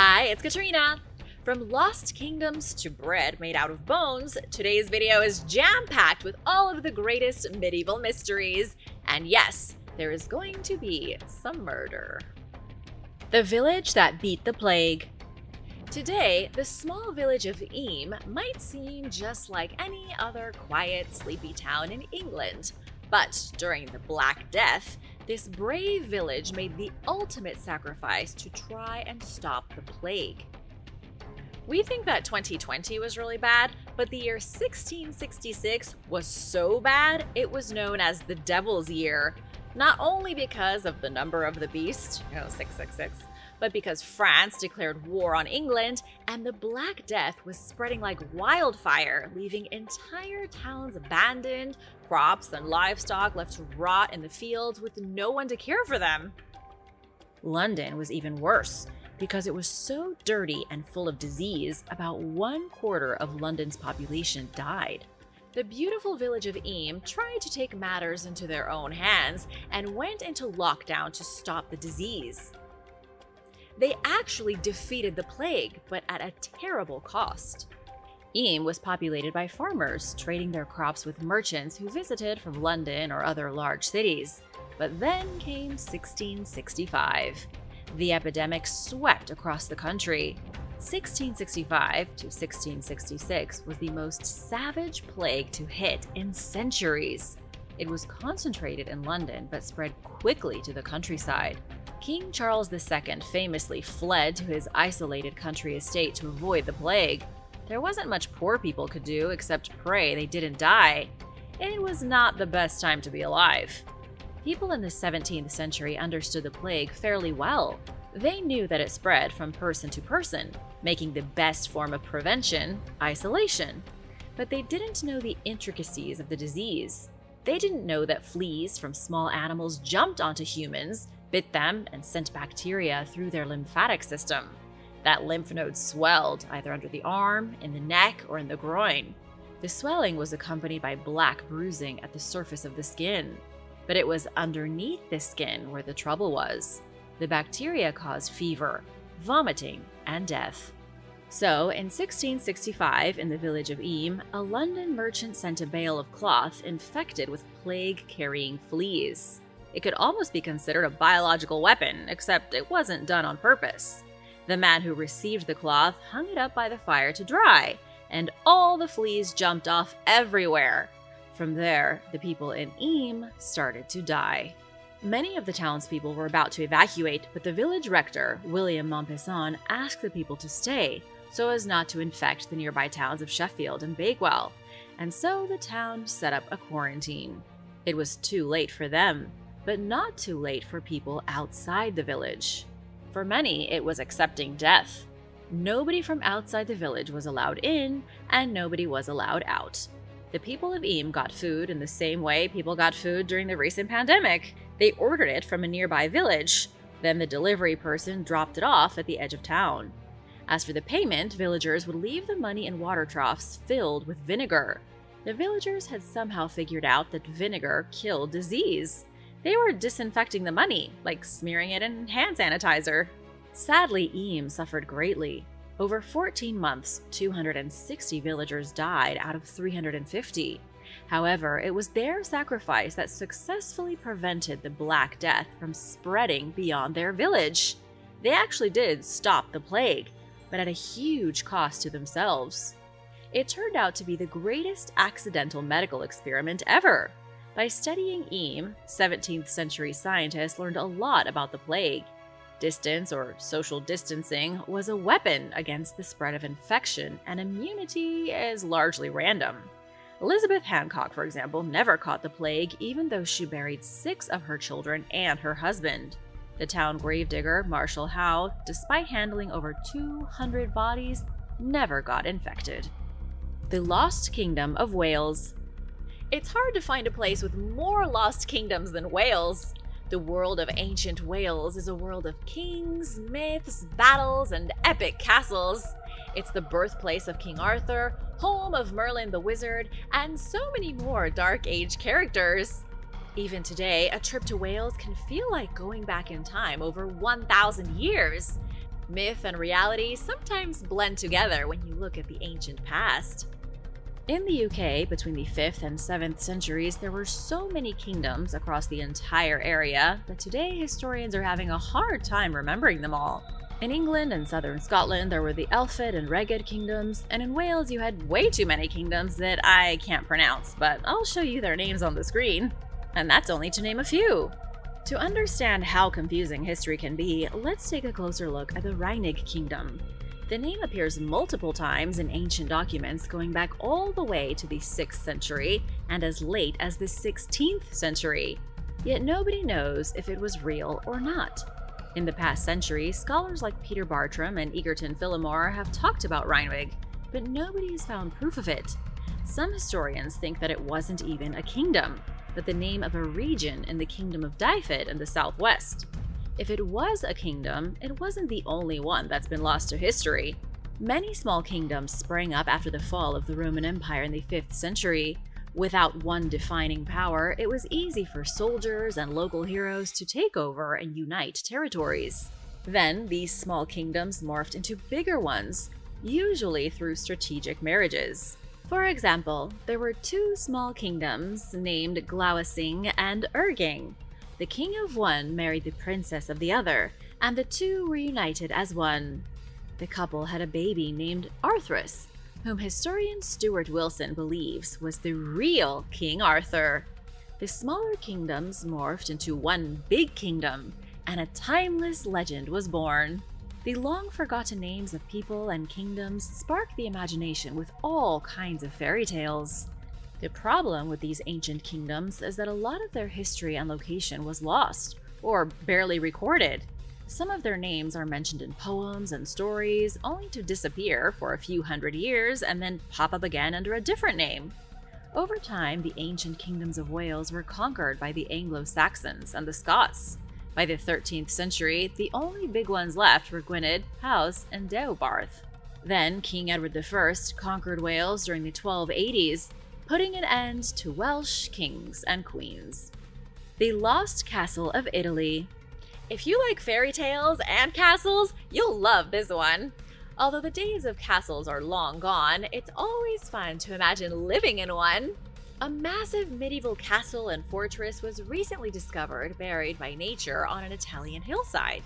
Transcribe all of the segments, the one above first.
Hi, it's Katrina. From lost kingdoms to bread made out of bones, today's video is jam-packed with all of the greatest medieval mysteries. And yes, there is going to be some murder. The village that beat the plague. Today, the small village of Eyam might seem just like any other quiet, sleepy town in England. But during the Black Death, this brave village made the ultimate sacrifice to try and stop the plague. We think that 2020 was really bad, but the year 1666 was so bad it was known as the Devil's Year, not only because of the number of the beast, 666, but because France declared war on England and the Black Death was spreading like wildfire, leaving entire towns abandoned, crops and livestock left to rot in the fields with no one to care for them. London was even worse. Because it was so dirty and full of disease, about 1/4 of London's population died. The beautiful village of Eyam tried to take matters into their own hands and went into lockdown to stop the disease. They actually defeated the plague, but at a terrible cost. Eyam was populated by farmers, trading their crops with merchants who visited from London or other large cities. But then came 1665. The epidemic swept across the country. 1665 to 1666 was the most savage plague to hit in centuries. It was concentrated in London but spread quickly to the countryside. King Charles II famously fled to his isolated country estate to avoid the plague. There wasn't much poor people could do except pray they didn't die. It was not the best time to be alive. People in the 17th century understood the plague fairly well. They knew that it spread from person to person, making the best form of prevention isolation. But they didn't know the intricacies of the disease. They didn't know that fleas from small animals jumped onto humans, bit them, and sent bacteria through their lymphatic system. That lymph nodes swelled, either under the arm, in the neck, or in the groin. The swelling was accompanied by black bruising at the surface of the skin. But it was underneath the skin where the trouble was. The bacteria caused fever, vomiting, and death. So, in 1665, in the village of Eyam, a London merchant sent a bale of cloth infected with plague-carrying fleas. It could almost be considered a biological weapon, except it wasn't done on purpose. The man who received the cloth hung it up by the fire to dry, and all the fleas jumped off everywhere. From there, the people in Eyam started to die. Many of the townspeople were about to evacuate, but the village rector, William Montpesson, asked the people to stay, so as not to infect the nearby towns of Sheffield and Bakewell, and so the town set up a quarantine. It was too late for them, but not too late for people outside the village. For many, it was accepting death. Nobody from outside the village was allowed in, and nobody was allowed out. The people of Eyam got food in the same way people got food during the recent pandemic. They ordered it from a nearby village. Then the delivery person dropped it off at the edge of town. As for the payment, villagers would leave the money in water troughs filled with vinegar. The villagers had somehow figured out that vinegar killed disease. They were disinfecting the money, like smearing it in hand sanitizer. Sadly, Eyam suffered greatly. Over 14 months, 260 villagers died out of 350. However, it was their sacrifice that successfully prevented the Black Death from spreading beyond their village. They actually did stop the plague, but at a huge cost to themselves. It turned out to be the greatest accidental medical experiment ever. By studying Eyam, 17th century scientists learned a lot about the plague. Distance, or social distancing, was a weapon against the spread of infection, and immunity is largely random. Elizabeth Hancock, for example, never caught the plague even though she buried 6 of her children and her husband. The town gravedigger, Marshall Howe, despite handling over 200 bodies, never got infected. The Lost Kingdom of Wales. It's hard to find a place with more lost kingdoms than Wales. The world of ancient Wales is a world of kings, myths, battles, and epic castles. It's the birthplace of King Arthur, home of Merlin the Wizard, and so many more Dark Age characters. Even today, a trip to Wales can feel like going back in time over 1,000 years. Myth and reality sometimes blend together when you look at the ancient past. In the UK, between the 5th and 7th centuries, there were so many kingdoms across the entire area that today historians are having a hard time remembering them all. In England and southern Scotland, there were the Elfid and Reged kingdoms, and in Wales you had way too many kingdoms that I can't pronounce, but I'll show you their names on the screen. And that's only to name a few. To understand how confusing history can be, let's take a closer look at the Rheinig Kingdom. The name appears multiple times in ancient documents going back all the way to the 6th century and as late as the 16th century. Yet nobody knows if it was real or not. In the past century, scholars like Peter Bartram and Egerton Phillimore have talked about Rheinig, but nobody has found proof of it. Some historians think that it wasn't even a kingdom, but the name of a region in the Kingdom of Dyfed in the southwest. If it was a kingdom, it wasn't the only one that's been lost to history. Many small kingdoms sprang up after the fall of the Roman Empire in the 5th century. Without one defining power, it was easy for soldiers and local heroes to take over and unite territories. Then, these small kingdoms morphed into bigger ones, usually through strategic marriages. For example, there were two small kingdoms named Glauasing and Erging. The king of one married the princess of the other, and the two were united as one. The couple had a baby named Arthurus, whom historian Stuart Wilson believes was the real King Arthur. The smaller kingdoms morphed into one big kingdom, and a timeless legend was born. The long-forgotten names of people and kingdoms spark the imagination with all kinds of fairy tales. The problem with these ancient kingdoms is that a lot of their history and location was lost, or barely recorded. Some of their names are mentioned in poems and stories, only to disappear for a few hundred years and then pop up again under a different name. Over time, the ancient kingdoms of Wales were conquered by the Anglo-Saxons and the Scots. By the 13th century, the only big ones left were Gwynedd, Powys, and Deheubarth. Then King Edward I conquered Wales during the 1280s, putting an end to Welsh kings and queens. The Lost Castle of Italy. If you like fairy tales and castles, you'll love this one. Although the days of castles are long gone, it's always fun to imagine living in one. A massive medieval castle and fortress was recently discovered buried by nature on an Italian hillside.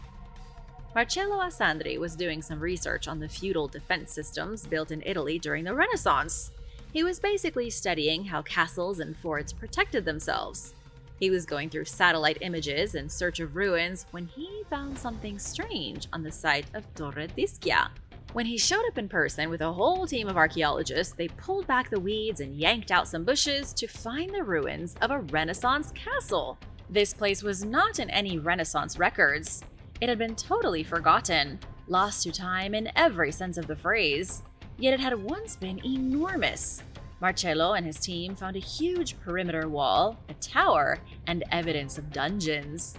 Marcello Assandri was doing some research on the feudal defense systems built in Italy during the Renaissance. He was basically studying how castles and forts protected themselves. He was going through satellite images in search of ruins when he found something strange on the site of Torre d'Ischia. When he showed up in person with a whole team of archaeologists, they pulled back the weeds and yanked out some bushes to find the ruins of a Renaissance castle. This place was not in any Renaissance records. It had been totally forgotten, lost to time in every sense of the phrase. Yet it had once been enormous. Marcello and his team found a huge perimeter wall, a tower, and evidence of dungeons.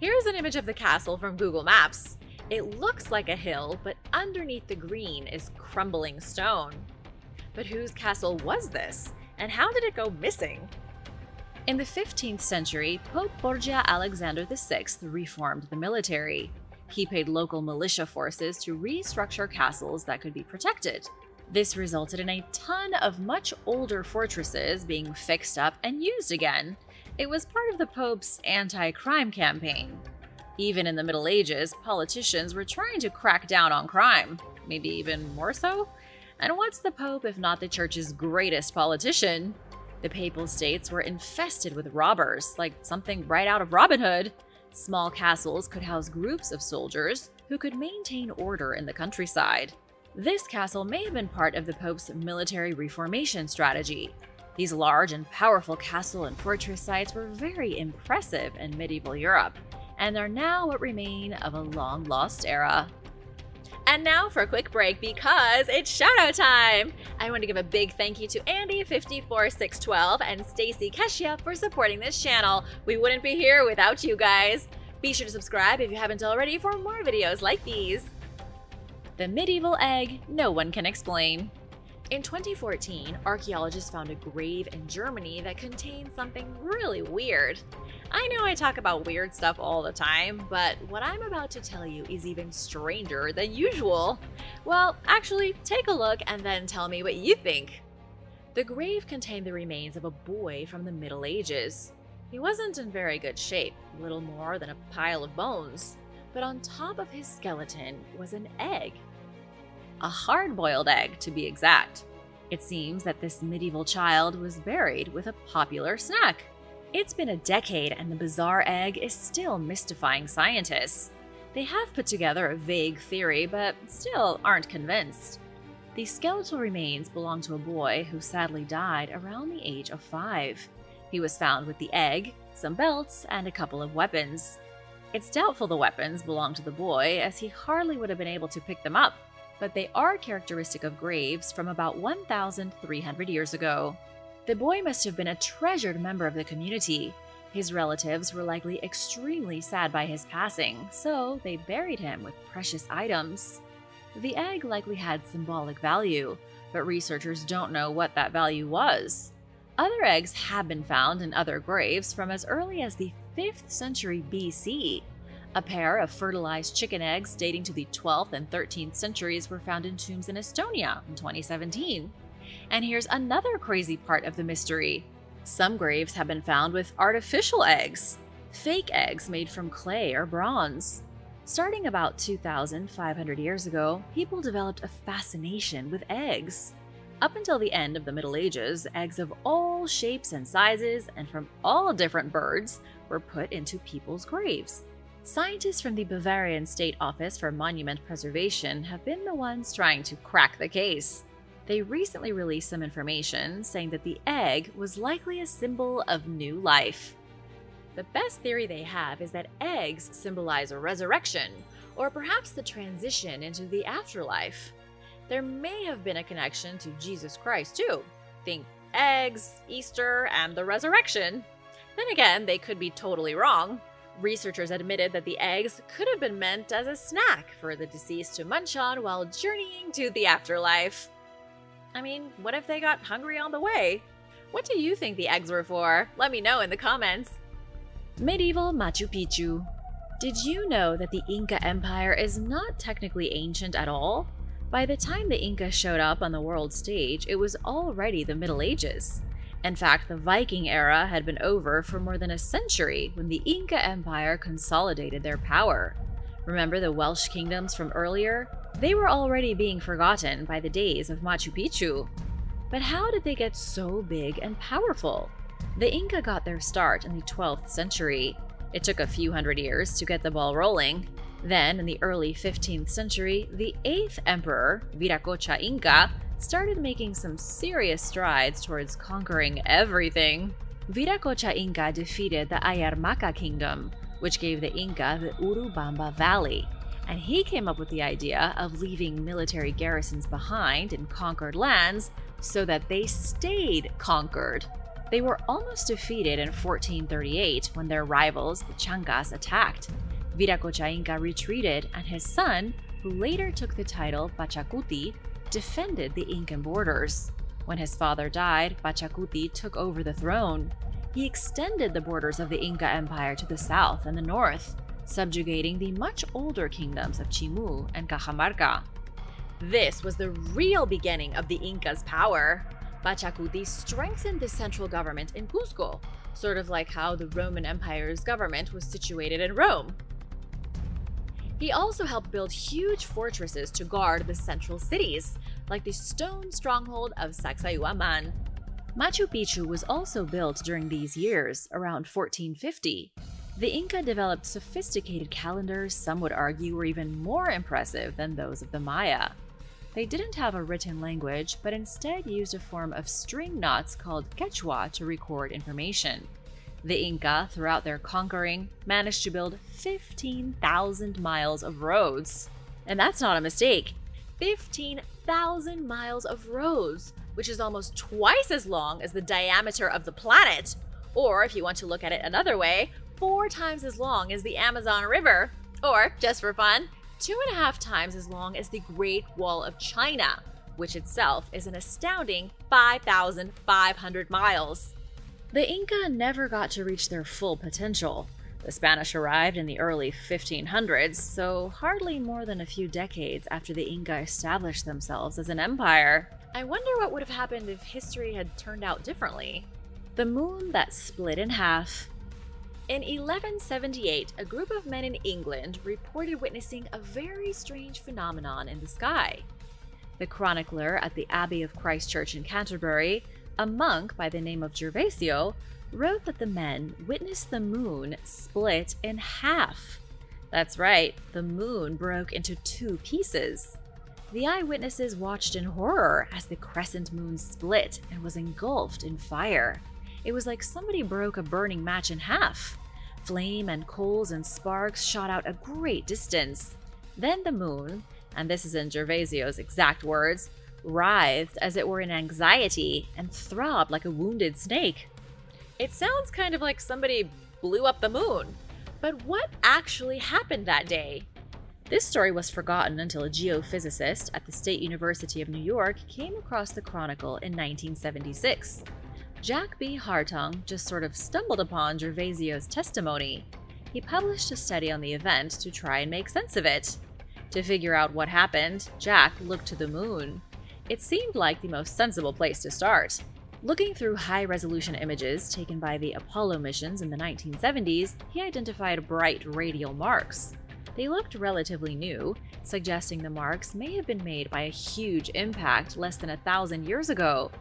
Here's an image of the castle from Google Maps. It looks like a hill, but underneath the green is crumbling stone. But whose castle was this, and how did it go missing? In the 15th century, Pope Borgia Alexander VI reformed the military. He paid local militia forces to restructure castles that could be protected. This resulted in a ton of much older fortresses being fixed up and used again. It was part of the Pope's anti-crime campaign. Even in the Middle Ages, politicians were trying to crack down on crime, maybe even more so. And what's the Pope if not the Church's greatest politician? The Papal States were infested with robbers, like something right out of Robin Hood. Small castles could house groups of soldiers who could maintain order in the countryside. This castle may have been part of the Pope's military reformation strategy. These large and powerful castle and fortress sites were very impressive in medieval Europe, and are now what remain of a long-lost era. And now for a quick break because it's shoutout time! I want to give a big thank you to Andy54612 and Stacy Keshia for supporting this channel. We wouldn't be here without you guys. Be sure to subscribe if you haven't already for more videos like these. The medieval egg no one can explain. In 2014, archaeologists found a grave in Germany that contained something really weird. I know I talk about weird stuff all the time, but what I'm about to tell you is even stranger than usual. Well, actually, take a look and then tell me what you think. The grave contained the remains of a boy from the Middle Ages. He wasn't in very good shape, little more than a pile of bones, but on top of his skeleton was an egg. A hard-boiled egg, to be exact. It seems that this medieval child was buried with a popular snack. It's been a decade and the bizarre egg is still mystifying scientists. They have put together a vague theory, but still aren't convinced. The skeletal remains belong to a boy who sadly died around the age of 5. He was found with the egg, some belts, and a couple of weapons. It's doubtful the weapons belonged to the boy, as he hardly would have been able to pick them up, but they are characteristic of graves from about 1,300 years ago. The boy must have been a treasured member of the community. His relatives were likely extremely sad by his passing, so they buried him with precious items. The egg likely had symbolic value, but researchers don't know what that value was. Other eggs have been found in other graves from as early as the 5th century BC. A pair of fertilized chicken eggs dating to the 12th and 13th centuries were found in tombs in Estonia in 2017. And here's another crazy part of the mystery. Some graves have been found with artificial eggs, fake eggs made from clay or bronze. Starting about 2,500 years ago, people developed a fascination with eggs. Up until the end of the Middle Ages, eggs of all shapes and sizes and from all different birds were put into people's graves. Scientists from the Bavarian State Office for Monument Preservation have been the ones trying to crack the case. They recently released some information saying that the egg was likely a symbol of new life. The best theory they have is that eggs symbolize a resurrection, or perhaps the transition into the afterlife. There may have been a connection to Jesus Christ too. Think eggs, Easter, and the resurrection. Then again, they could be totally wrong. Researchers admitted that the eggs could have been meant as a snack for the deceased to munch on while journeying to the afterlife. I mean, what if they got hungry on the way? What do you think the eggs were for? Let me know in the comments. Medieval Machu Picchu. Did you know that the Inca Empire is not technically ancient at all? By the time the Inca showed up on the world stage, it was already the Middle Ages. In fact, the Viking era had been over for more than a century when the Inca Empire consolidated their power. Remember the Welsh kingdoms from earlier? They were already being forgotten by the days of Machu Picchu. But how did they get so big and powerful? The Inca got their start in the 12th century. It took a few hundred years to get the ball rolling. Then, in the early 15th century, the 8th emperor, Viracocha Inca, started making some serious strides towards conquering everything. Viracocha Inca defeated the Ayarmaca kingdom, which gave the Inca the Urubamba Valley, and he came up with the idea of leaving military garrisons behind in conquered lands so that they stayed conquered. They were almost defeated in 1438 when their rivals, the Changas, attacked. Viracocha Inca retreated, and his son, who later took the title Pachacuti, defended the Incan borders. When his father died, Pachacuti took over the throne. He extended the borders of the Inca Empire to the south and the north, subjugating the much older kingdoms of Chimu and Cajamarca. This was the real beginning of the Incas' power. Pachacuti strengthened the central government in Cusco, sort of like how the Roman Empire's government was situated in Rome. He also helped build huge fortresses to guard the central cities, like the stone stronghold of Sacsayhuaman. Machu Picchu was also built during these years, around 1450. The Inca developed sophisticated calendars some would argue were even more impressive than those of the Maya. They didn't have a written language, but instead used a form of string knots called Quechua to record information. The Inca, throughout their conquering, managed to build 15,000 miles of roads. And that's not a mistake. 15,000 miles of roads, which is almost twice as long as the diameter of the planet. Or, if you want to look at it another way, 4 times as long as the Amazon River. Or, just for fun, 2.5 times as long as the Great Wall of China, which itself is an astounding 5,500 miles. The Inca never got to reach their full potential. The Spanish arrived in the early 1500s, so hardly more than a few decades after the Inca established themselves as an empire. I wonder what would have happened if history had turned out differently. The moon that split in half. In 1178, a group of men in England reported witnessing a very strange phenomenon in the sky. The chronicler at the Abbey of Christ Church in Canterbury, a monk by the name of Gervasio, wrote that the men witnessed the moon split in half. That's right, the moon broke into two pieces. The eyewitnesses watched in horror as the crescent moon split and was engulfed in fire. It was like somebody broke a burning match in half. Flame and coals and sparks shot out a great distance. Then the moon, and this is in Gervasio's exact words, writhed as it were in anxiety and throbbed like a wounded snake. It sounds kind of like somebody blew up the moon. But what actually happened that day? This story was forgotten until a geophysicist at the State University of New York came across the chronicle in 1976. Jack B. Hartung just sort of stumbled upon Gervasio's testimony. He published a study on the event to try and make sense of it. To figure out what happened, Jack looked to the moon. It seemed like the most sensible place to start. Looking through high-resolution images taken by the Apollo missions in the 1970s, he identified bright radial marks. They looked relatively new, suggesting the marks may have been made by a huge impact less than 1,000 years ago.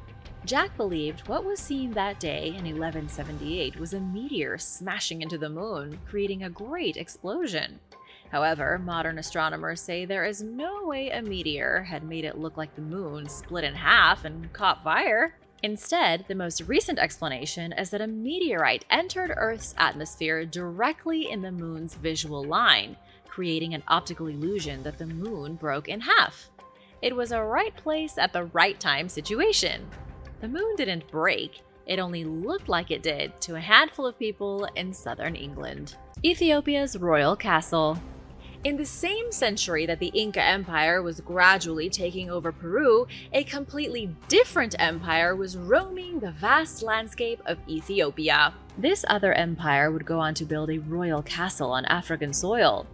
Jack believed what was seen that day in 1178 was a meteor smashing into the moon, creating a great explosion. However, modern astronomers say there is no way a meteor had made it look like the moon split in half and caught fire. Instead, the most recent explanation is that a meteorite entered Earth's atmosphere directly in the moon's visual line, creating an optical illusion that the moon broke in half. It was a right place at the right time situation. The moon didn't break, it only looked like it did to a handful of people in southern England. Ethiopia's royal castle. In the same century that the Inca Empire was gradually taking over Peru, a completely different empire was roaming the vast landscape of Ethiopia. This other empire would go on to build a royal castle on African soil.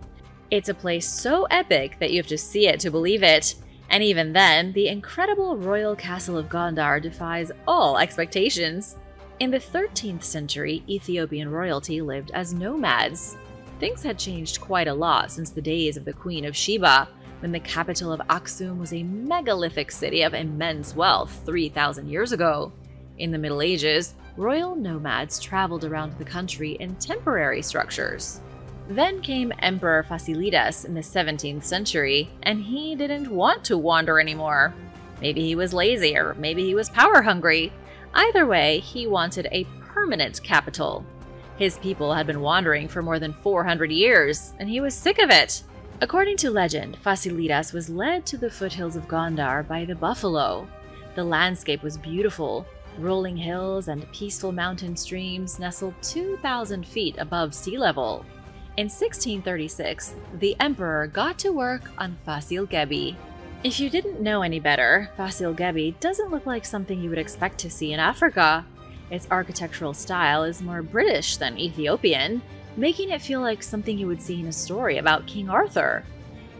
It's a place so epic that you have to see it to believe it. And even then, the incredible royal castle of Gondar defies all expectations. In the 13th century, Ethiopian royalty lived as nomads. Things had changed quite a lot since the days of the Queen of Sheba, when the capital of Aksum was a megalithic city of immense wealth 3,000 years ago. In the Middle Ages, royal nomads traveled around the country in temporary structures. Then came Emperor Fasilidas in the 17th century, and he didn't want to wander anymore. Maybe he was lazy, or maybe he was power-hungry. Either way, he wanted a permanent capital. His people had been wandering for more than 400 years, and he was sick of it. According to legend, Fasilidas was led to the foothills of Gondar by the buffalo. The landscape was beautiful. Rolling hills and peaceful mountain streams nestled 2,000 feet above sea level. In 1636, the emperor got to work on Fasil Gebi. If you didn't know any better, Fasil Gebi doesn't look like something you would expect to see in Africa. Its architectural style is more British than Ethiopian, making it feel like something you would see in a story about King Arthur.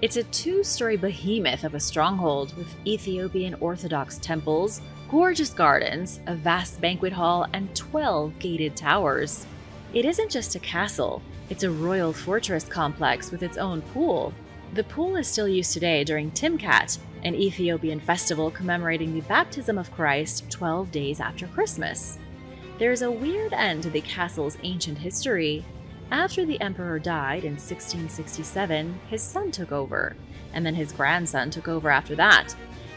It's a two-story behemoth of a stronghold with Ethiopian Orthodox temples, gorgeous gardens, a vast banquet hall, and 12 gated towers. It isn't just a castle, it's a royal fortress complex with its own pool. The pool is still used today during Timkat, an Ethiopian festival commemorating the baptism of Christ 12 days after Christmas. There is a weird end to the castle's ancient history. After the emperor died in 1667, his son took over, and then his grandson took over after that.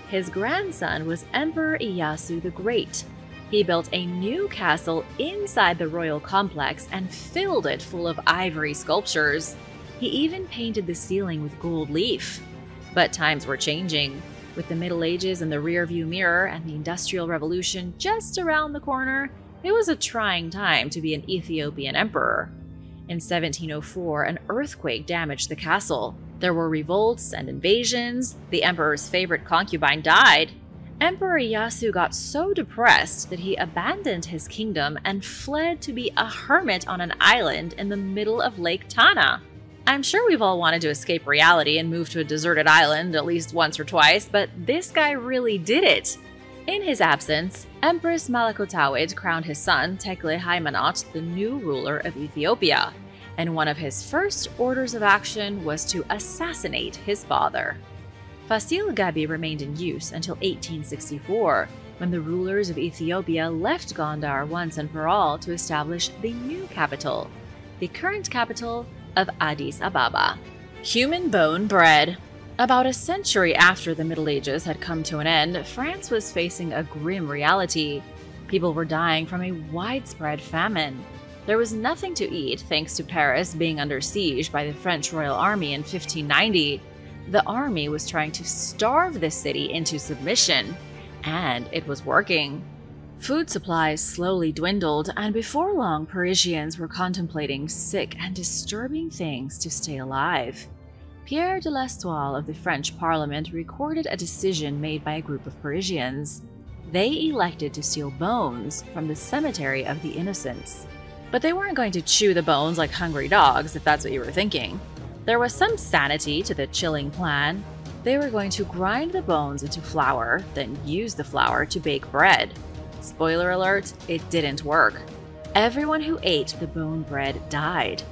His grandson was Emperor Ieyasu the Great. He built a new castle inside the royal complex and filled it full of ivory sculptures. He even painted the ceiling with gold leaf. But times were changing. With the Middle Ages in the rearview mirror and the Industrial Revolution just around the corner, it was a trying time to be an Ethiopian emperor. In 1704, an earthquake damaged the castle. There were revolts and invasions. The emperor's favorite concubine died. Emperor Ieyasu got so depressed that he abandoned his kingdom and fled to be a hermit on an island in the middle of Lake Tana. I'm sure we've all wanted to escape reality and move to a deserted island at least once or twice, but this guy really did it. In his absence, Empress Malakotawid crowned his son, Tekle Haimanot, the new ruler of Ethiopia, and one of his first orders of action was to assassinate his father. Fasil Gabi remained in use until 1864, when the rulers of Ethiopia left Gondar once and for all to establish the new capital, the current capital of Addis Ababa. Human bone bread. About a century after the Middle Ages had come to an end, France was facing a grim reality. People were dying from a widespread famine. There was nothing to eat thanks to Paris being under siege by the French Royal Army in 1590. The army was trying to starve the city into submission, and it was working. Food supplies slowly dwindled, and before long, Parisians were contemplating sick and disturbing things to stay alive. Pierre de l'Estoile of the French Parliament recorded a decision made by a group of Parisians. They elected to steal bones from the cemetery of the innocents. But they weren't going to chew the bones like hungry dogs, if that's what you were thinking. There was some sanity to the chilling plan. They were going to grind the bones into flour, then use the flour to bake bread. Spoiler alert, it didn't work. Everyone who ate the bone bread died.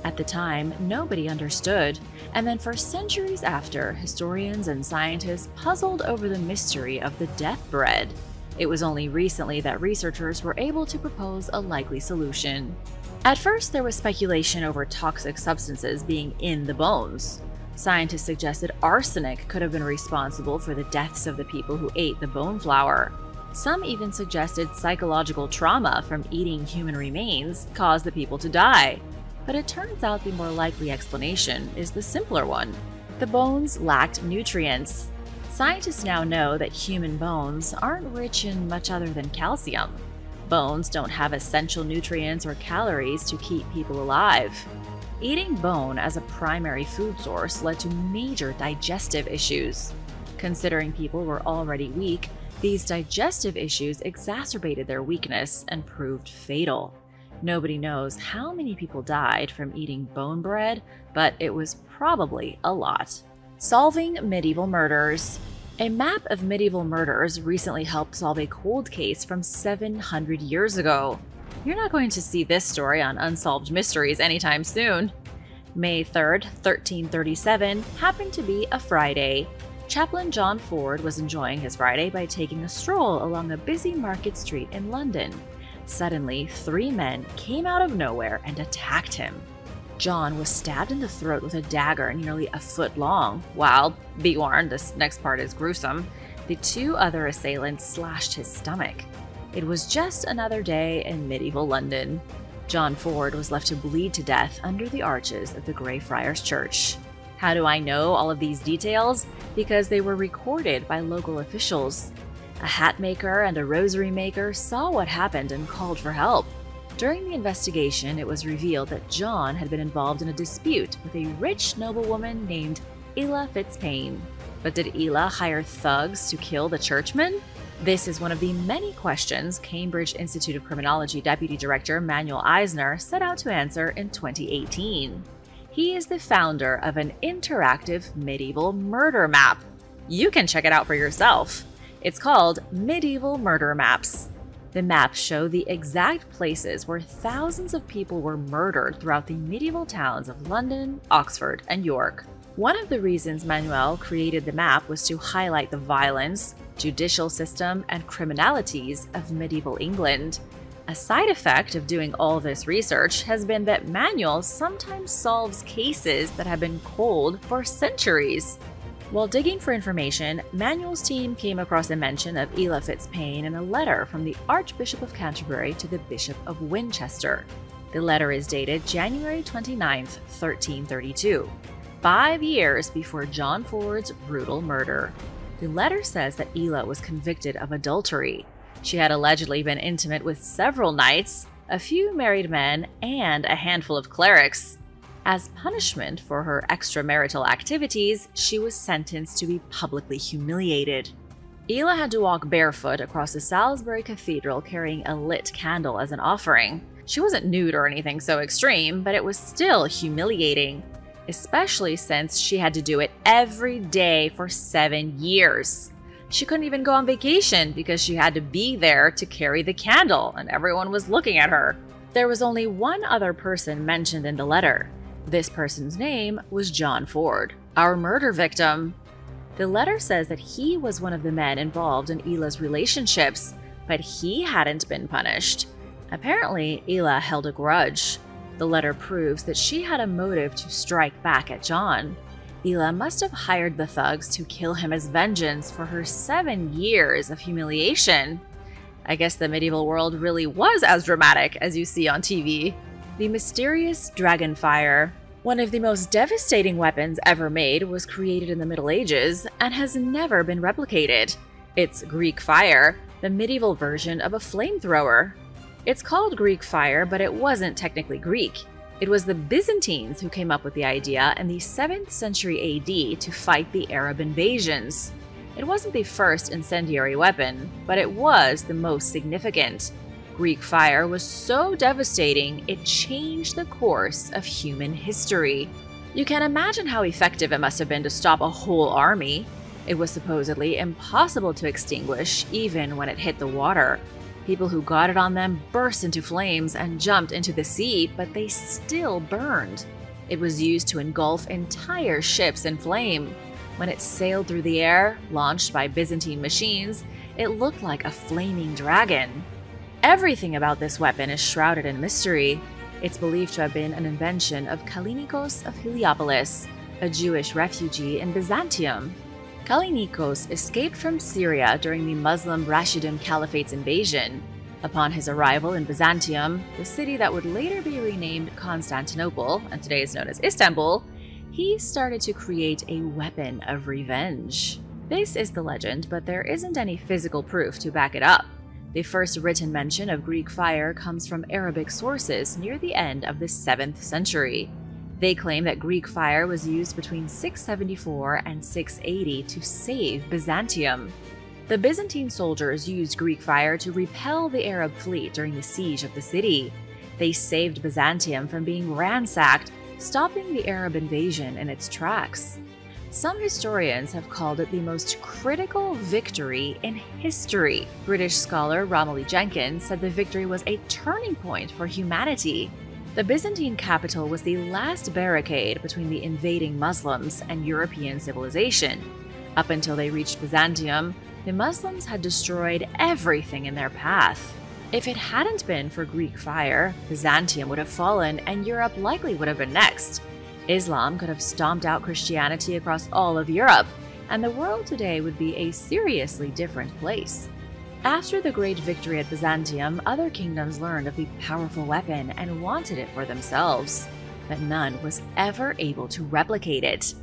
At the time, nobody understood, and then for centuries after, historians and scientists puzzled over the mystery of the death bread. It was only recently that researchers were able to propose a likely solution. At first, there was speculation over toxic substances being in the bones. Scientists suggested arsenic could have been responsible for the deaths of the people who ate the bone flour. Some even suggested psychological trauma from eating human remains caused the people to die. But it turns out the more likely explanation is the simpler one. The bones lacked nutrients. Scientists now know that human bones aren't rich in much other than calcium. Bones don't have essential nutrients or calories to keep people alive. Eating bone as a primary food source led to major digestive issues. Considering people were already weak, these digestive issues exacerbated their weakness and proved fatal. Nobody knows how many people died from eating bone bread, but it was probably a lot. Solving medieval murders. A map of medieval murders recently helped solve a cold case from 700 years ago. You're not going to see this story on Unsolved Mysteries anytime soon. May 3rd, 1337 happened to be a Friday. Chaplain John Ford was enjoying his Friday by taking a stroll along a busy market street in London. Suddenly, 3 men came out of nowhere and attacked him. John was stabbed in the throat with a dagger nearly a foot long, while, be warned, this next part is gruesome, the 2 other assailants slashed his stomach. It was just another day in medieval London. John Ford was left to bleed to death under the arches of the Grey Friars Church. How do I know all of these details? Because they were recorded by local officials. A hat maker and a rosary maker saw what happened and called for help. During the investigation, it was revealed that John had been involved in a dispute with a rich noblewoman named Ella Fitzpaine. But did Ella hire thugs to kill the churchman? This is one of the many questions Cambridge Institute of Criminology Deputy Director Manuel Eisner set out to answer in 2018. He is the founder of an interactive medieval murder map. You can check it out for yourself. It's called Medieval Murder Maps. The maps show the exact places where thousands of people were murdered throughout the medieval towns of London, Oxford, and York. One of the reasons Manuel created the map was to highlight the violence, judicial system, and criminalities of medieval England. A side effect of doing all this research has been that Manuel sometimes solves cases that have been cold for centuries. While digging for information, Manuel's team came across a mention of Ella Fitzpaine in a letter from the Archbishop of Canterbury to the Bishop of Winchester. The letter is dated January 29, 1332, 5 years before John Ford's brutal murder. The letter says that Ella was convicted of adultery. She had allegedly been intimate with several knights, a few married men, and a handful of clerics. As punishment for her extramarital activities, she was sentenced to be publicly humiliated. Ela had to walk barefoot across the Salisbury Cathedral carrying a lit candle as an offering. She wasn't nude or anything so extreme, but it was still humiliating, especially since she had to do it every day for 7 years. She couldn't even go on vacation because she had to be there to carry the candle, and everyone was looking at her. There was only one other person mentioned in the letter. This person's name was John Ford, our murder victim. The letter says that he was one of the men involved in Ela's relationships, but he hadn't been punished. Apparently, Ela held a grudge. The letter proves that she had a motive to strike back at John. Ela must have hired the thugs to kill him as vengeance for her 7 years of humiliation. I guess the medieval world really was as dramatic as you see on TV. The mysterious dragon fire. One of the most devastating weapons ever made was created in the Middle Ages and has never been replicated. It's Greek fire, the medieval version of a flamethrower. It's called Greek fire, but it wasn't technically Greek. It was the Byzantines who came up with the idea in the 7th century AD to fight the Arab invasions. It wasn't the first incendiary weapon, but it was the most significant. Greek fire was so devastating, it changed the course of human history. You can imagine how effective it must have been to stop a whole army. It was supposedly impossible to extinguish, even when it hit the water. People who got it on them burst into flames and jumped into the sea, but they still burned. It was used to engulf entire ships in flame. When it sailed through the air, launched by Byzantine machines, it looked like a flaming dragon. Everything about this weapon is shrouded in mystery. It's believed to have been an invention of Kallinikos of Heliopolis, a Jewish refugee in Byzantium. Kallinikos escaped from Syria during the Muslim Rashidun Caliphate's invasion. Upon his arrival in Byzantium, the city that would later be renamed Constantinople, and today is known as Istanbul, he started to create a weapon of revenge. This is the legend, but there isn't any physical proof to back it up. The first written mention of Greek fire comes from Arabic sources near the end of the 7th century. They claim that Greek fire was used between 674 and 680 to save Byzantium. The Byzantine soldiers used Greek fire to repel the Arab fleet during the siege of the city. They saved Byzantium from being ransacked, stopping the Arab invasion in its tracks. Some historians have called it the most critical victory in history. British scholar Romilly Jenkins said the victory was a turning point for humanity. The Byzantine capital was the last barricade between the invading Muslims and European civilization. Up until they reached Byzantium, the Muslims had destroyed everything in their path. If it hadn't been for Greek fire, Byzantium would have fallen and Europe likely would have been next. Islam could have stomped out Christianity across all of Europe, and the world today would be a seriously different place. After the great victory at Byzantium, other kingdoms learned of the powerful weapon and wanted it for themselves, but none was ever able to replicate it.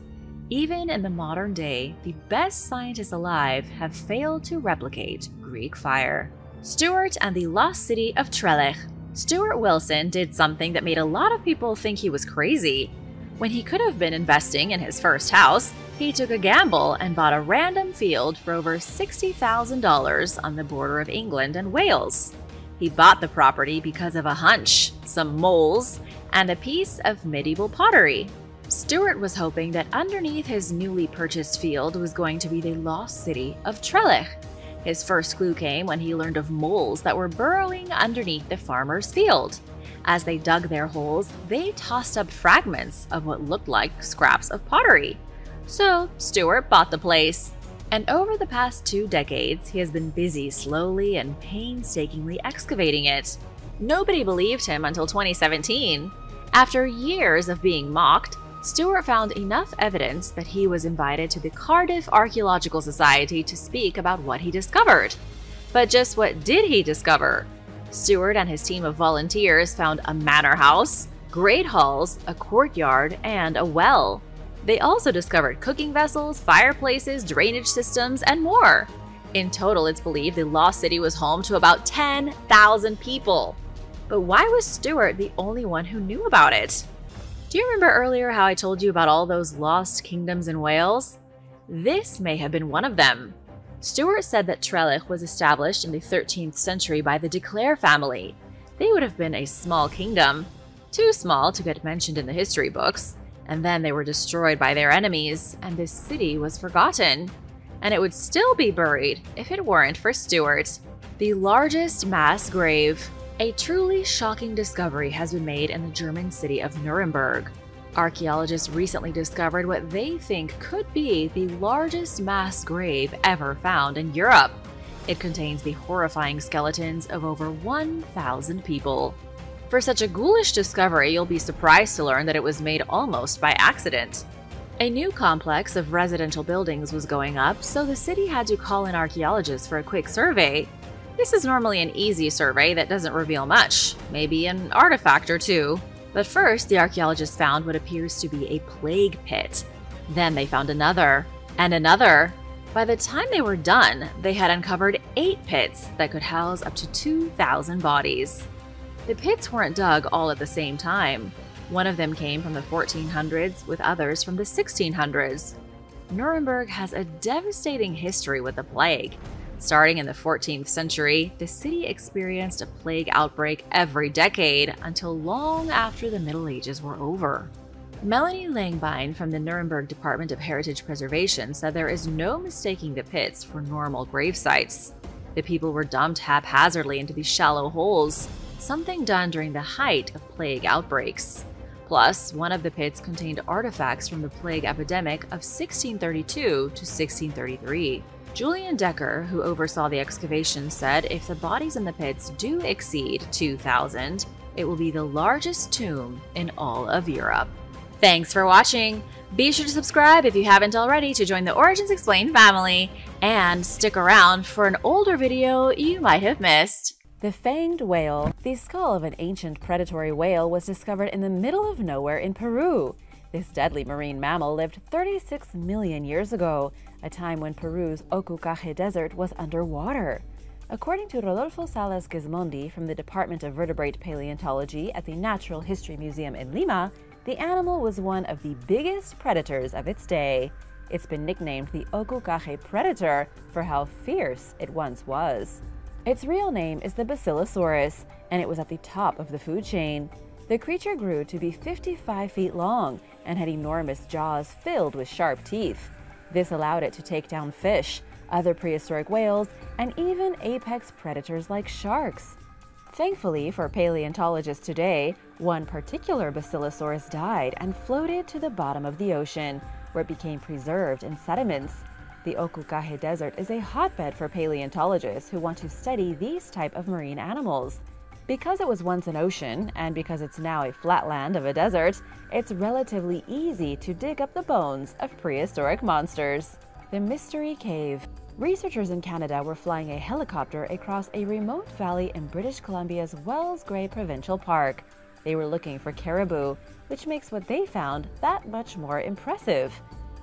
Even in the modern day, the best scientists alive have failed to replicate Greek fire. Stuart and the lost city of Trelech. Stuart Wilson did something that made a lot of people think he was crazy. When he could have been investing in his first house, he took a gamble and bought a random field for over $60,000 on the border of England and Wales. He bought the property because of a hunch, some moles, and a piece of medieval pottery. Stuart was hoping that underneath his newly purchased field was going to be the lost city of Trelech. His first clue came when he learned of moles that were burrowing underneath the farmer's field. As they dug their holes, they tossed up fragments of what looked like scraps of pottery. So Stuart bought the place. And over the past 2 decades, he has been busy slowly and painstakingly excavating it. Nobody believed him until 2017. After years of being mocked, Stuart found enough evidence that he was invited to the Cardiff Archaeological Society to speak about what he discovered. But just what did he discover? Stuart and his team of volunteers found a manor house, great halls, a courtyard, and a well. They also discovered cooking vessels, fireplaces, drainage systems, and more. In total, it's believed the lost city was home to about 10,000 people. But why was Stuart the only one who knew about it? Do you remember earlier how I told you about all those lost kingdoms in Wales? This may have been one of them. Stuart said that Trellich was established in the 13th century by the De Clare family. They would have been a small kingdom, too small to get mentioned in the history books, and then they were destroyed by their enemies, and this city was forgotten. And it would still be buried if it weren't for Stuart. The largest mass grave. A truly shocking discovery has been made in the German city of Nuremberg. Archaeologists recently discovered what they think could be the largest mass grave ever found in Europe. It contains the horrifying skeletons of over 1,000 people. For such a ghoulish discovery, you'll be surprised to learn that it was made almost by accident. A new complex of residential buildings was going up, so the city had to call in archaeologists for a quick survey. This is normally an easy survey that doesn't reveal much, maybe an artifact or two. But first, the archaeologists found what appears to be a plague pit. Then they found another, and another. By the time they were done, they had uncovered 8 pits that could house up to 2,000 bodies. The pits weren't dug all at the same time. One of them came from the 1400s, with others from the 1600s. Nuremberg has a devastating history with the plague. Starting in the 14th century, the city experienced a plague outbreak every decade until long after the Middle Ages were over. Melanie Langbein from the Nuremberg Department of Heritage Preservation said there is no mistaking the pits for normal grave sites. The people were dumped haphazardly into these shallow holes, something done during the height of plague outbreaks. Plus, one of the pits contained artifacts from the plague epidemic of 1632 to 1633. Julian Decker, who oversaw the excavation, said if the bodies in the pits do exceed 2,000, it will be the largest tomb in all of Europe. Thanks for watching! Be sure to subscribe if you haven't already to join the Origins Explained family, and stick around for an older video you might have missed. The fanged whale. The skull of an ancient predatory whale was discovered in the middle of nowhere in Peru. This deadly marine mammal lived 36 million years ago, a time when Peru's Ocucaje Desert was underwater. According to Rodolfo Salas Gismondi from the Department of Vertebrate Paleontology at the Natural History Museum in Lima, the animal was one of the biggest predators of its day. It's been nicknamed the Ocucaje Predator for how fierce it once was. Its real name is the Basilosaurus, and it was at the top of the food chain. The creature grew to be 55 feet long and had enormous jaws filled with sharp teeth. This allowed it to take down fish, other prehistoric whales, and even apex predators like sharks. Thankfully for paleontologists today, one particular Basilosaurus died and floated to the bottom of the ocean, where it became preserved in sediments. The Ocucaje Desert is a hotbed for paleontologists who want to study these type of marine animals. Because it was once an ocean, and because it's now a flatland of a desert, it's relatively easy to dig up the bones of prehistoric monsters. The Mystery Cave. Researchers in Canada were flying a helicopter across a remote valley in British Columbia's Wells Grey Provincial Park. They were looking for caribou, which makes what they found that much more impressive.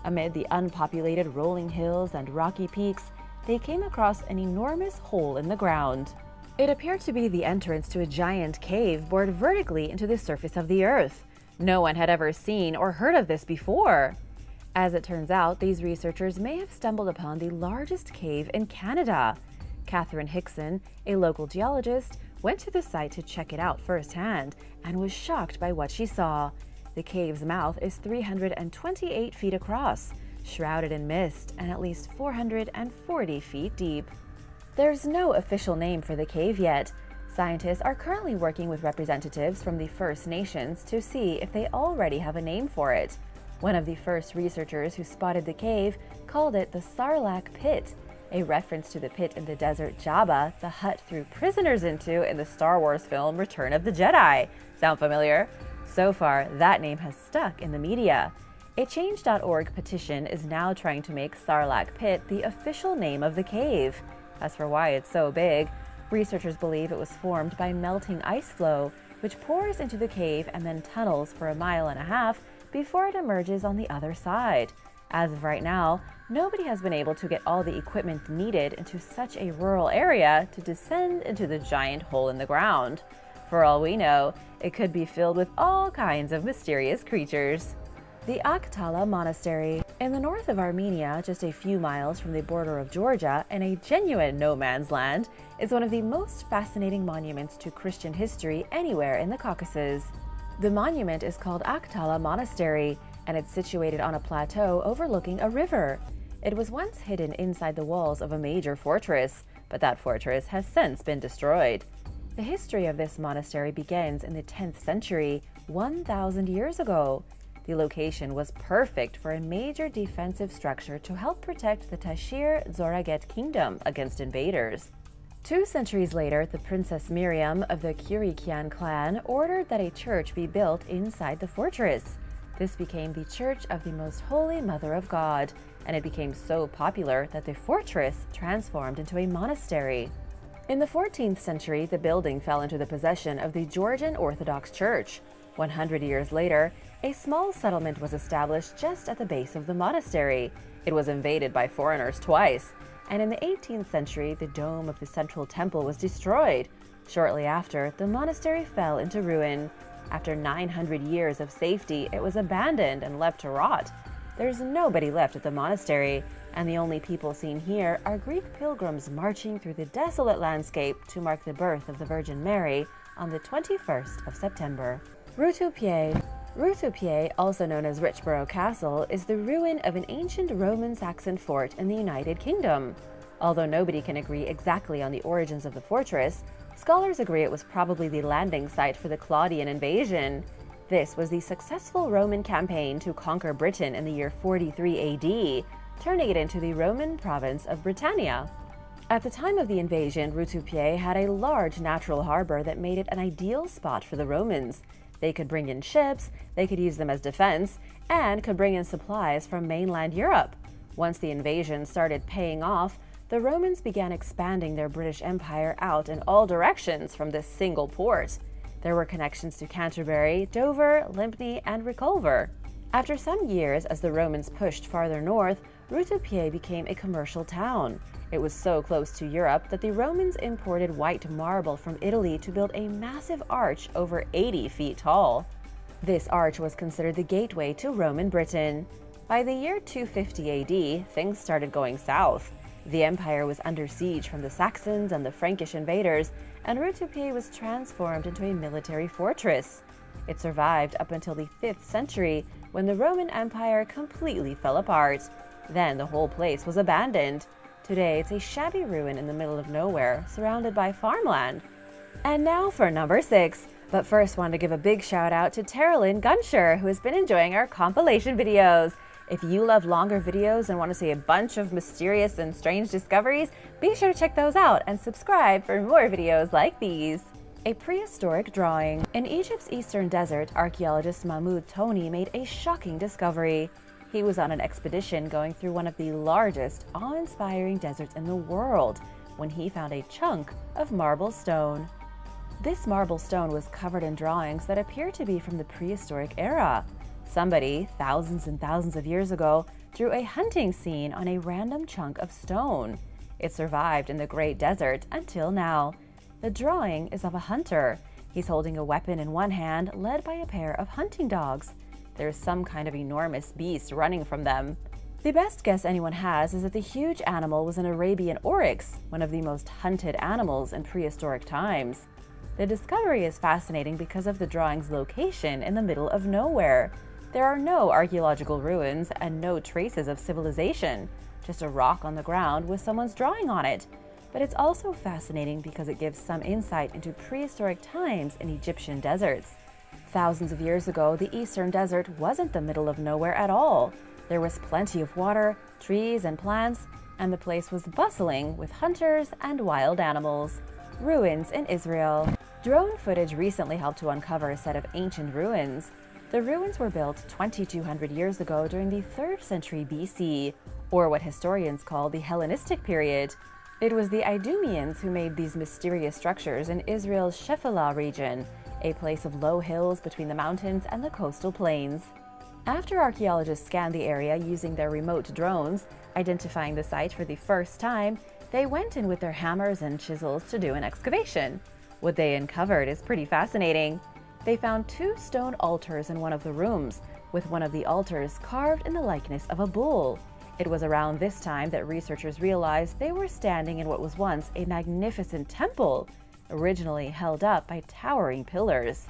Amid the unpopulated rolling hills and rocky peaks, they came across an enormous hole in the ground. It appeared to be the entrance to a giant cave bored vertically into the surface of the earth. No one had ever seen or heard of this before. As it turns out, these researchers may have stumbled upon the largest cave in Canada. Catherine Hickson, a local geologist, went to the site to check it out firsthand and was shocked by what she saw. The cave's mouth is 328 feet across, shrouded in mist, and at least 440 feet deep. There's no official name for the cave yet. Scientists are currently working with representatives from the First Nations to see if they already have a name for it. One of the first researchers who spotted the cave called it the Sarlacc Pit, a reference to the pit in the desert Jabba the Hutt threw prisoners into in the Star Wars film Return of the Jedi. Sound familiar? So far, that name has stuck in the media. A Change.org petition is now trying to make Sarlacc Pit the official name of the cave. As for why it's so big, researchers believe it was formed by melting ice flow, which pours into the cave and then tunnels for 1.5 miles before it emerges on the other side. As of right now, nobody has been able to get all the equipment needed into such a rural area to descend into the giant hole in the ground. For all we know, it could be filled with all kinds of mysterious creatures. The Akala Monastery. In the north of Armenia, just a few miles from the border of Georgia, in a genuine no man's land, is one of the most fascinating monuments to Christian history anywhere in the Caucasus. The monument is called Akala Monastery, and it's situated on a plateau overlooking a river. It was once hidden inside the walls of a major fortress, but that fortress has since been destroyed. The history of this monastery begins in the 10th century, 1,000 years ago. The location was perfect for a major defensive structure to help protect the Tashrat kingdom against invaders. 2 centuries later, the Princess Miriam of the Kurikian clan ordered that a church be built inside the fortress. This became the Church of the Most Holy Mother of God, and it became so popular that the fortress transformed into a monastery. In the 14th century, the building fell into the possession of the Georgian Orthodox Church. 100 years later, a small settlement was established just at the base of the monastery. It was invaded by foreigners twice, and in the 18th century, the dome of the central temple was destroyed. Shortly after, the monastery fell into ruin. After 900 years of safety, it was abandoned and left to rot. There's nobody left at the monastery, and the only people seen here are Greek pilgrims marching through the desolate landscape to mark the birth of the Virgin Mary on the 21st of September. Rutupiae, also known as Richboro Castle, is the ruin of an ancient Roman-Saxon fort in the United Kingdom. Although nobody can agree exactly on the origins of the fortress, scholars agree it was probably the landing site for the Claudian invasion. This was the successful Roman campaign to conquer Britain in the year 43 AD, turning it into the Roman province of Britannia. At the time of the invasion, Rutupiae had a large natural harbor that made it an ideal spot for the Romans. They could bring in ships, they could use them as defense, and could bring in supplies from mainland Europe. Once the invasion started paying off, the Romans began expanding their British Empire out in all directions from this single port. There were connections to Canterbury, Dover, Lympne, and Reculver. After some years, as the Romans pushed farther north, Rutupiae became a commercial town. It was so close to Europe that the Romans imported white marble from Italy to build a massive arch over 80 feet tall. This arch was considered the gateway to Roman Britain. By the year 250 AD, things started going south. The empire was under siege from the Saxons and the Frankish invaders, and Rutupiae was transformed into a military fortress. It survived up until the 5th century, when the Roman Empire completely fell apart. Then the whole place was abandoned. Today, it's a shabby ruin in the middle of nowhere, surrounded by farmland. And now for number 6. But first, want to give a big shout out to Terralyn Gunshire, who has been enjoying our compilation videos. If you love longer videos and want to see a bunch of mysterious and strange discoveries, be sure to check those out and subscribe for more videos like these. A prehistoric drawing. In Egypt's eastern desert, archaeologist Mahmoud Tony made a shocking discovery. He was on an expedition going through one of the largest, awe-inspiring deserts in the world when he found a chunk of marble stone. This marble stone was covered in drawings that appear to be from the prehistoric era. Somebody, thousands and thousands of years ago, drew a hunting scene on a random chunk of stone. It survived in the Great Desert until now. The drawing is of a hunter. He's holding a weapon in one hand, led by a pair of hunting dogs. There's some kind of enormous beast running from them. The best guess anyone has is that the huge animal was an Arabian oryx, one of the most hunted animals in prehistoric times. The discovery is fascinating because of the drawing's location in the middle of nowhere. There are no archaeological ruins and no traces of civilization, just a rock on the ground with someone's drawing on it. But it's also fascinating because it gives some insight into prehistoric times in Egyptian deserts. Thousands of years ago, the eastern desert wasn't the middle of nowhere at all. There was plenty of water, trees, and plants, and the place was bustling with hunters and wild animals. Ruins in Israel. Drone footage recently helped to uncover a set of ancient ruins. The ruins were built 2,200 years ago during the 3rd century BC, or what historians call the Hellenistic period. It was the Idumeans who made these mysterious structures in Israel's Shephelah region, a place of low hills between the mountains and the coastal plains. After archaeologists scanned the area using their remote drones, identifying the site for the first time, they went in with their hammers and chisels to do an excavation. What they uncovered is pretty fascinating. They found 2 stone altars in one of the rooms, with one of the altars carved in the likeness of a bull. It was around this time that researchers realized they were standing in what was once a magnificent temple, originally held up by towering pillars.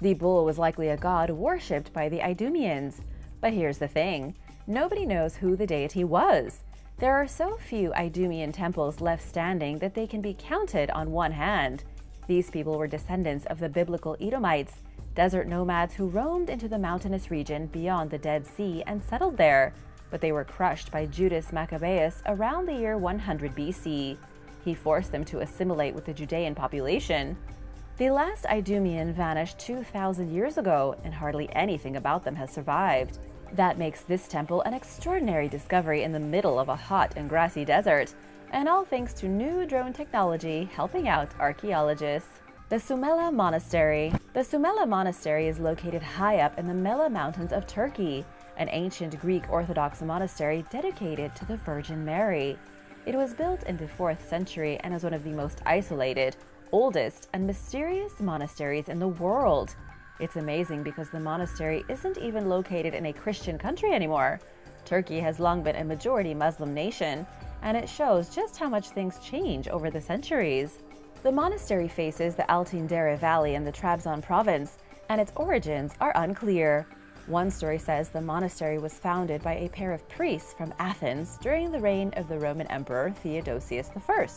The bull was likely a god worshipped by the Idumeans. But here's the thing, nobody knows who the deity was. There are so few Idumean temples left standing that they can be counted on one hand. These people were descendants of the biblical Edomites, desert nomads who roamed into the mountainous region beyond the Dead Sea and settled there, but they were crushed by Judas Maccabeus around the year 100 BC. He forced them to assimilate with the Judean population. The last Idumean vanished 2,000 years ago, and hardly anything about them has survived. That makes this temple an extraordinary discovery in the middle of a hot and grassy desert, and all thanks to new drone technology helping out archaeologists. The Sumela Monastery. The Sumela Monastery is located high up in the Mela Mountains of Turkey, an ancient Greek Orthodox monastery dedicated to the Virgin Mary. It was built in the 4th century and is one of the most isolated, oldest, and mysterious monasteries in the world. It's amazing because the monastery isn't even located in a Christian country anymore. Turkey has long been a majority Muslim nation, and it shows just how much things change over the centuries. The monastery faces the Altyn Dere Valley in the Trabzon province, and its origins are unclear. One story says the monastery was founded by a pair of priests from Athens during the reign of the Roman Emperor Theodosius I.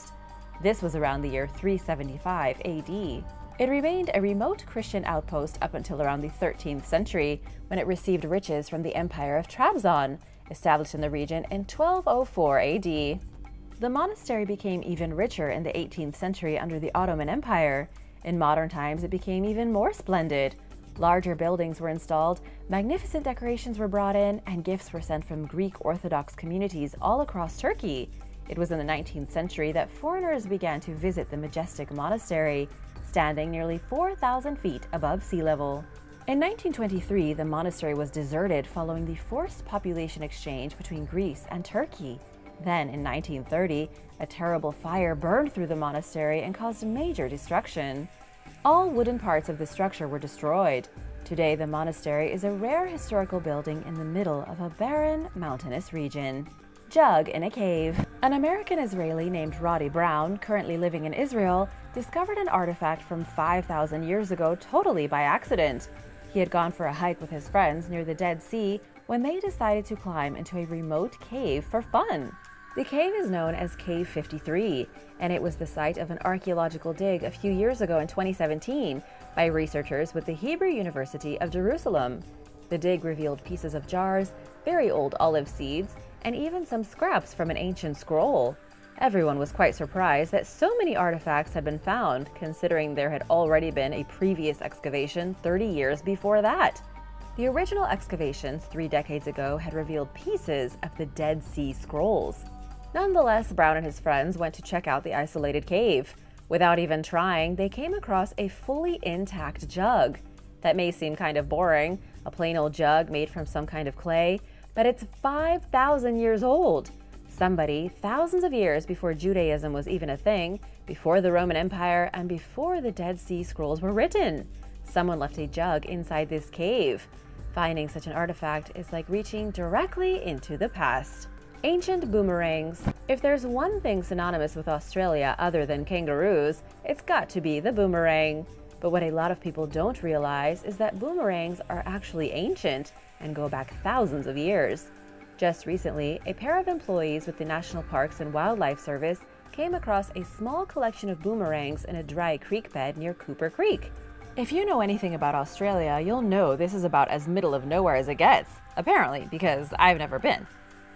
This was around the year 375 AD. It remained a remote Christian outpost up until around the 13th century, when it received riches from the Empire of Trabzon, established in the region in 1204 AD. The monastery became even richer in the 18th century under the Ottoman Empire. In modern times, it became even more splendid. Larger buildings were installed, magnificent decorations were brought in, and gifts were sent from Greek Orthodox communities all across Turkey. It was in the 19th century that foreigners began to visit the Majestic Monastery, standing nearly 4,000 feet above sea level. In 1923, the monastery was deserted following the forced population exchange between Greece and Turkey. Then, in 1930, a terrible fire burned through the monastery and caused major destruction. All wooden parts of the structure were destroyed. Today, the monastery is a rare historical building in the middle of a barren, mountainous region. Jug in a cave. An American-Israeli named Roddy Brown, currently living in Israel, discovered an artifact from 5,000 years ago totally by accident. He had gone for a hike with his friends near the Dead Sea when they decided to climb into a remote cave for fun. The cave is known as Cave 53, and it was the site of an archaeological dig a few years ago in 2017 by researchers with the Hebrew University of Jerusalem. The dig revealed pieces of jars, very old olive seeds, and even some scraps from an ancient scroll. Everyone was quite surprised that so many artifacts had been found, considering there had already been a previous excavation 30 years before that. The original excavations 3 decades ago had revealed pieces of the Dead Sea Scrolls. Nonetheless, Brown and his friends went to check out the isolated cave. Without even trying, they came across a fully intact jug. That may seem kind of boring, a plain old jug made from some kind of clay, but it's 5,000 years old. Somebody, thousands of years before Judaism was even a thing, before the Roman Empire, and before the Dead Sea Scrolls were written, someone left a jug inside this cave. Finding such an artifact is like reaching directly into the past. Ancient boomerangs. If there's one thing synonymous with Australia other than kangaroos, it's got to be the boomerang. But what a lot of people don't realize is that boomerangs are actually ancient and go back thousands of years. Just recently, a pair of employees with the National Parks and Wildlife Service came across a small collection of boomerangs in a dry creek bed near Cooper Creek. If you know anything about Australia, you'll know this is about as middle of nowhere as it gets, apparently, because I've never been.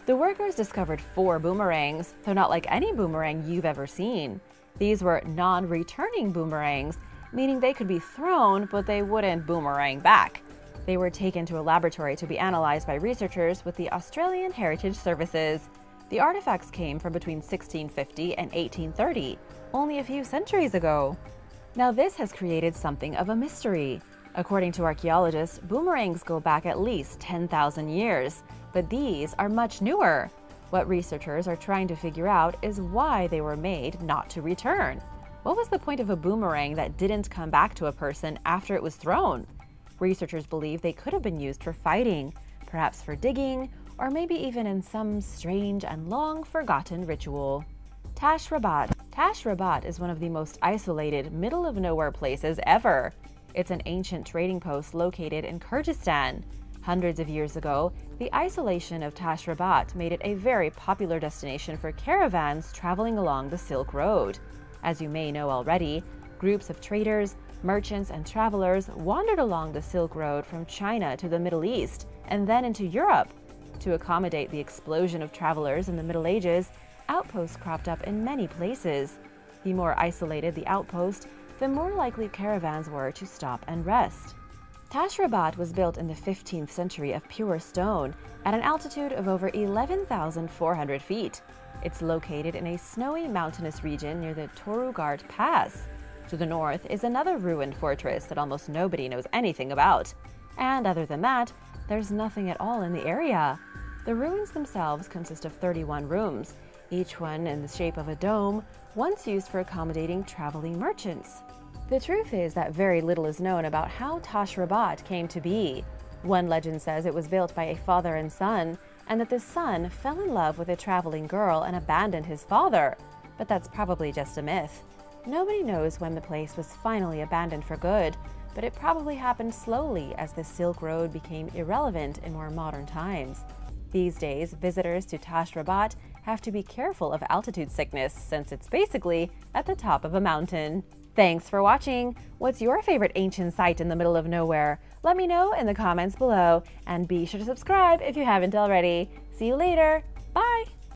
The workers discovered 4 boomerangs, though not like any boomerang you've ever seen. These were non-returning boomerangs, meaning they could be thrown, but they wouldn't boomerang back. They were taken to a laboratory to be analyzed by researchers with the Australian Heritage Services. The artifacts came from between 1650 and 1830, only a few centuries ago. Now this has created something of a mystery. According to archaeologists, boomerangs go back at least 10,000 years, but these are much newer. What researchers are trying to figure out is why they were made not to return. What was the point of a boomerang that didn't come back to a person after it was thrown? Researchers believe they could have been used for fighting, perhaps for digging, or maybe even in some strange and long-forgotten ritual. Tashrat. Tashrat is one of the most isolated, middle-of-nowhere places ever. It's an ancient trading post located in Kyrgyzstan. Hundreds of years ago, the isolation of Tashrat made it a very popular destination for caravans traveling along the Silk Road. As you may know already, groups of traders, merchants, and travelers wandered along the Silk Road from China to the Middle East and then into Europe. To accommodate the explosion of travelers in the Middle Ages, outposts cropped up in many places. The more isolated the outpost, the more likely caravans were to stop and rest. Tashrat was built in the 15th century of pure stone at an altitude of over 11,400 feet. It's located in a snowy mountainous region near the Torugard Pass. To the north is another ruined fortress that almost nobody knows anything about. And other than that, there's nothing at all in the area. The ruins themselves consist of 31 rooms, each one in the shape of a dome, once used for accommodating traveling merchants. The truth is that very little is known about how Tashrat came to be. One legend says it was built by a father and son, and that the son fell in love with a traveling girl and abandoned his father. But that's probably just a myth. Nobody knows when the place was finally abandoned for good, but it probably happened slowly as the Silk Road became irrelevant in more modern times. These days, visitors to Tashrat have to be careful of altitude sickness since it's basically at the top of a mountain. Thanks for watching! What's your favorite ancient site in the middle of nowhere? Let me know in the comments below, and be sure to subscribe if you haven't already. See you later! Bye!